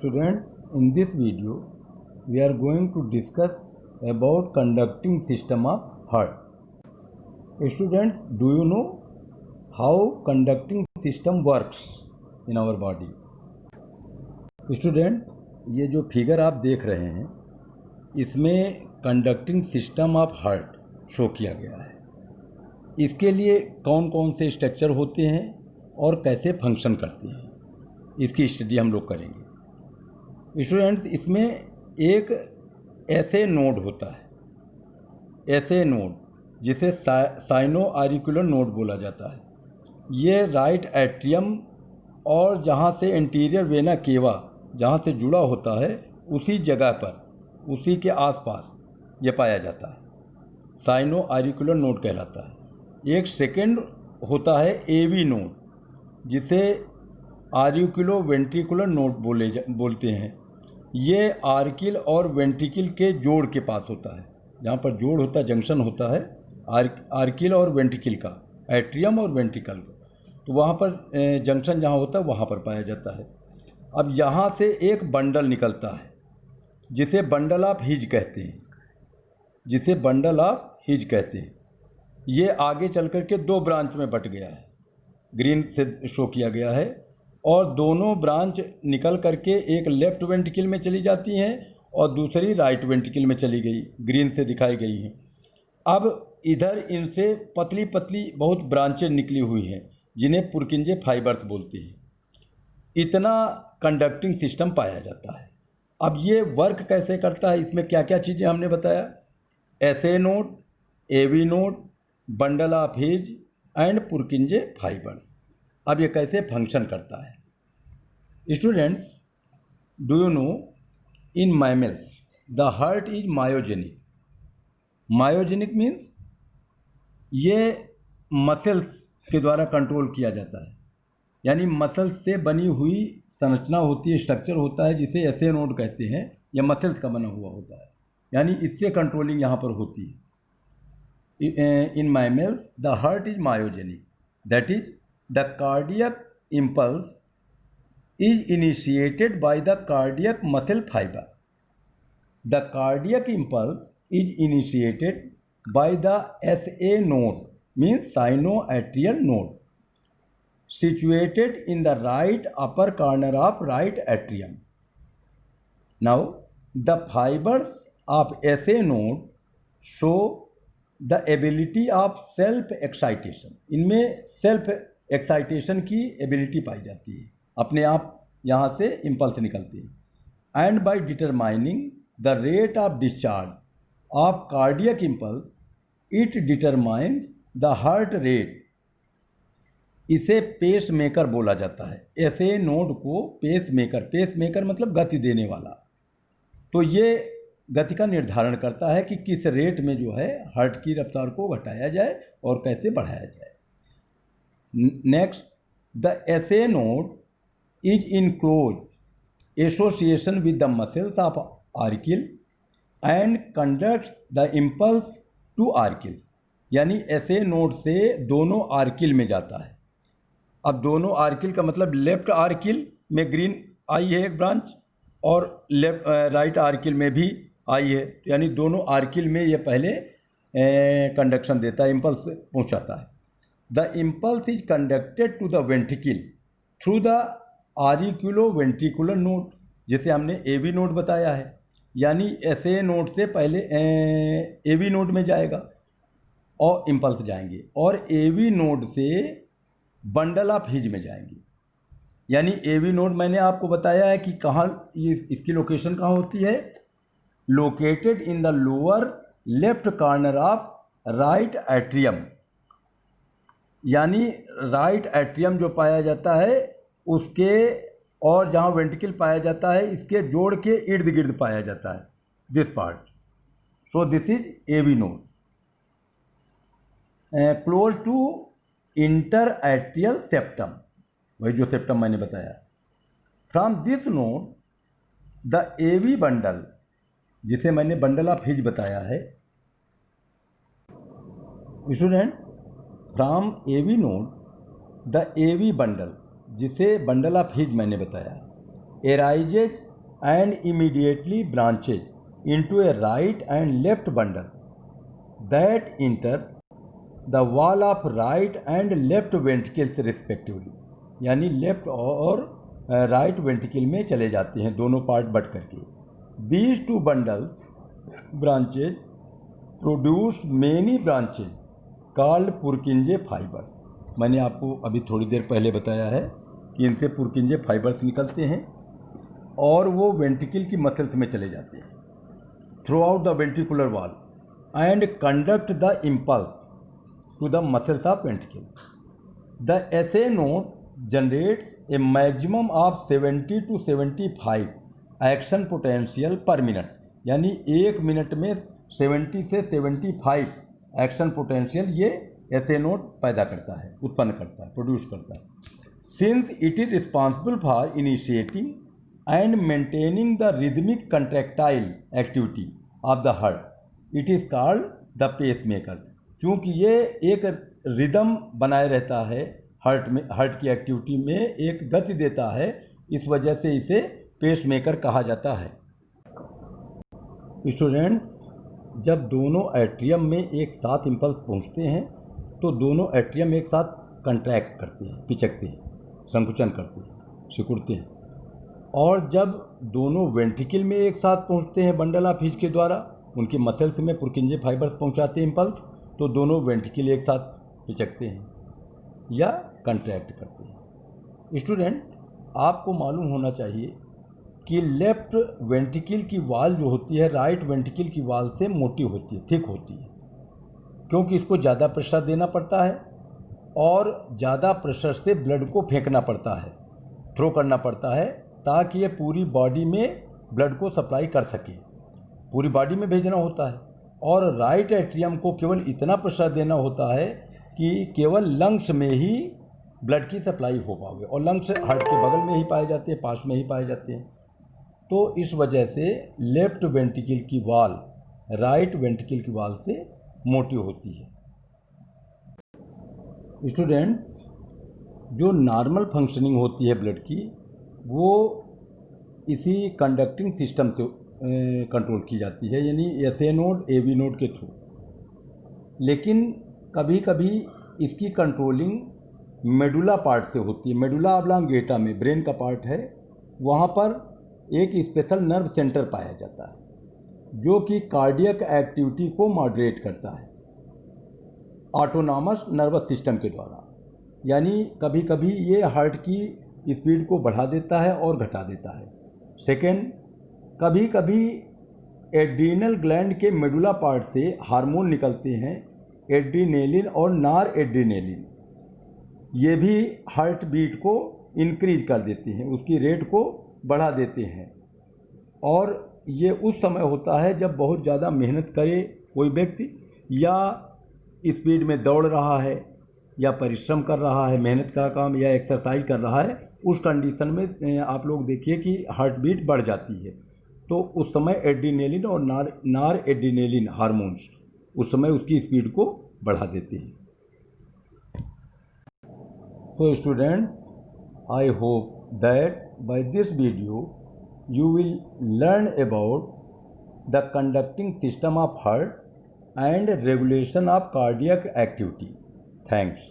Students, in this video we are going to discuss about conducting system of heart. Students, do you know how conducting system works in our body? Students, ये जो figure आप देख रहे हैं इसमें conducting system of heart show किया गया है। इसके लिए कौन कौन से स्ट्रक्चर होते हैं और कैसे फंक्शन करते हैं, इसकी स्टडी हम लोग करेंगे। स्टूडेंट्स, इसमें एक ऐसे नोड होता है, ऐसे नोड जिसे साइनो आरिकुलर नोड बोला जाता है। ये राइट एट्रियम और जहाँ से एंटीरियर वेना केवा जहाँ से जुड़ा होता है उसी जगह पर, उसी के आसपास ये पाया जाता है। साइनो आरिकुलर नोड कहलाता है। एक सेकेंड होता है एवी नोड जिसे आरिकुलो वेंट्रिकुलर नोड बोलते हैं। ये आर्किल और वेंट्रिकल के जोड़ के पास होता है, जहाँ पर जोड़ होता है, जंक्शन होता है आर्किल और वेंट्रिकल का, एट्रियम और वेंट्रिकल का। तो वहाँ पर जंक्शन जहाँ होता है वहाँ पर पाया जाता है। अब यहाँ से एक बंडल निकलता है जिसे बंडल ऑफ हिज कहते हैं, जिसे बंडल ऑफ हिज कहते हैं। ये आगे चल कर के दो ब्रांच में बट गया है, ग्रीन से शो किया गया है, और दोनों ब्रांच निकल करके एक लेफ्ट वेंट्रिकल में चली जाती हैं और दूसरी राइट वेंट्रिकल में चली गई, ग्रीन से दिखाई गई हैं। अब इधर इनसे पतली पतली बहुत ब्रांचें निकली हुई हैं जिन्हें पुरकिंजे फाइबर्स बोलते हैं। इतना कंडक्टिंग सिस्टम पाया जाता है। अब ये वर्क कैसे करता है, इसमें क्या क्या चीज़ें हमने बताया, SA node, AV node, bundle of His and Purkinje fibres. अब ये कैसे फंक्शन करता है। Students, do you know in mammals the heart is myogenic. Myogenic means ये मसल्स के द्वारा कंट्रोल किया जाता है, यानी मसल्स से बनी हुई संरचना होती है, स्ट्रक्चर होता है जिसे एसए नोड कहते हैं। यह मसल्स का बना हुआ होता है, यानी इससे कंट्रोलिंग यहाँ पर होती है। In mammals, the heart is myogenic. That is, the cardiac impulse is initiated by the cardiac muscle fiber. The cardiac impulse is initiated by the SA node, means sinoatrial node, situated in the right upper corner of right atrium. Now, the fibers of SA node show the ability of self excitation. इनमें self excitation की ability पाई जाती है, अपने आप यहाँ से impulse निकलती है। And by determining the rate of discharge of cardiac impulse it determines the heart rate. इसे पेस मेकर बोला जाता है। ऐसे नोड को पेस मेकर मतलब गति देने वाला। तो ये गति का निर्धारण करता है कि किस रेट में जो है हार्ट की रफ्तार को घटाया जाए और कैसे बढ़ाया जाए। Next, the SA node is in close association with the muscles of auricle and conducts the impulse to auricle. यानी एसए नोड से दोनों आर्किल में जाता है। अब दोनों आर्किल का मतलब लेफ्ट आर्किल में ग्रीन आई है एक ब्रांच, और राइट आर्किल में भी आई है, यानी दोनों आर्किल में ये पहले कंडक्शन देता है, इम्पल्स पहुंचाता है। The impulse is conducted to the ventricle through the auriculo ventricular node, जिसे हमने एवी नोड बताया है। यानी एसए नोड से पहले एवी नोड में जाएगा और इम्पल्स जाएंगे, और एवी नोड से बंडल ऑफ हिज में जाएंगे। यानी एवी नोड मैंने आपको बताया है कि कहाँ इसकी लोकेशन कहाँ होती है, located in the lower left corner of right atrium. यानी राइट एट्रियम जो पाया जाता है उसके, और जहाँ वेंट्रिकल पाया जाता है इसके जोड़ के इर्द गिर्द पाया जाता है, this part. So this is AV node close to inter atrial septum, वही जो सेप्टम मैंने बताया। From this node the AV bundle, जिसे मैंने बंडल ऑफ हिज बताया है। Student, from AV node the AV bundle, जिसे बंडल ऑफ हिज मैंने बताया, arises and immediately branches into a right and left bundle that enter the wall of right and left ventricles respectively. यानी left और right ventricle में चले जाते हैं दोनों पार्ट बट करके. These two bundles branches produce many branches called पुरकिंजे fibres. मैंने आपको अभी थोड़ी देर पहले बताया है कि इनसे पुरकिंजे फाइबर्स निकलते हैं और वो वेंट्रिकल की मसल्स में चले जाते हैं through out the ventricular wall and conduct the impulse to the muscles of ventricle. The SA node generates a maximum of 70 to 75 action potential per minute. यानी एक मिनट में 70 से 75 एक्शन पोटेंशियल ये SA नोड पैदा करता है, उत्पन्न करता है, प्रोड्यूस करता है. Since it is responsible for initiating and maintaining the rhythmic contractile activity of the heart, it is called the pacemaker. क्योंकि ये एक रिदम बनाए रहता है हार्ट की एक्टिविटी में, एक गति देता है, इस वजह से इसे पेसमेकर कहा जाता है. स्टूडेंट्स, जब दोनों एट्रियम में एक साथ इम्पल्स पहुंचते हैं तो दोनों एट्रियम एक साथ कंट्रैक्ट करते हैं, पिचकते हैं, संकुचन करते हैं, सिकुड़ते हैं. और जब दोनों वेंट्रिकल में एक साथ पहुंचते हैं बंडल ऑफ हिज के द्वारा, उनके मसल्स में पुरकिंजे फाइबर्स पहुंचाते हैं इम्पल्स, तो दोनों वेंट्रिकल एक साथ पिचकते हैं या कंट्रैक्ट करते हैं. स्टूडेंट, आपको मालूम होना चाहिए कि लेफ्ट वेंट्रिकल की वॉल जो होती है राइट वेंट्रिकल की वॉल से मोटी होती है, थिक होती है, क्योंकि इसको ज़्यादा प्रेशर देना पड़ता है और ज़्यादा प्रेशर से ब्लड को फेंकना पड़ता है, थ्रो करना पड़ता है, ताकि ये पूरी बॉडी में ब्लड को सप्लाई कर सके, पूरी बॉडी में भेजना होता है. और राइट एट्रियम को केवल इतना प्रेशर देना होता है कि केवल लंग्स में ही ब्लड की सप्लाई हो पावे, और लंग्स हार्ट के बगल में ही पाए जाते हैं, पास में ही पाए जाते हैं. तो इस वजह से लेफ्ट वेंट्रिकल की वॉल राइट वेंट्रिकल की वॉल से मोटी होती है. स्टूडेंट, जो नॉर्मल फंक्शनिंग होती है ब्लड की, वो इसी कंडक्टिंग सिस्टम से कंट्रोल की जाती है, यानी SA नोड AV नोड के थ्रू. लेकिन कभी कभी इसकी कंट्रोलिंग मेडुला पार्ट से होती है. मेडुला ऑब्लांगेटा में ब्रेन का पार्ट है, वहाँ पर एक स्पेशल नर्व सेंटर पाया जाता है जो कि कार्डियक एक्टिविटी को मॉडरेट करता है ऑटोनॉमस नर्वस सिस्टम के द्वारा. यानी कभी कभी ये हार्ट की स्पीड को बढ़ा देता है और घटा देता है. सेकेंड, कभी कभी एड्रीनल ग्लैंड के मेडुला पार्ट से हार्मोन निकलते हैं, एड्रीनेलिन और नॉर एड्रीनेलिन. ये भी हार्ट बीट को इंक्रीज कर देते हैं, उसकी रेट को बढ़ा देते हैं. और ये उस समय होता है जब बहुत ज़्यादा मेहनत करे कोई व्यक्ति, या स्पीड में दौड़ रहा है, या परिश्रम कर रहा है, मेहनत का काम, या एक्सरसाइज कर रहा है. उस कंडीशन में आप लोग देखिए कि हार्ट बीट बढ़ जाती है, तो उस समय एड्रीनेलिन और नॉर एड्रीनेलिन हार्मोन्स उस समय उसकी स्पीड को बढ़ा देते हैं. तो students, I hope that by this video you will learn about the conducting system of heart and regulation of cardiac activity. Thanks.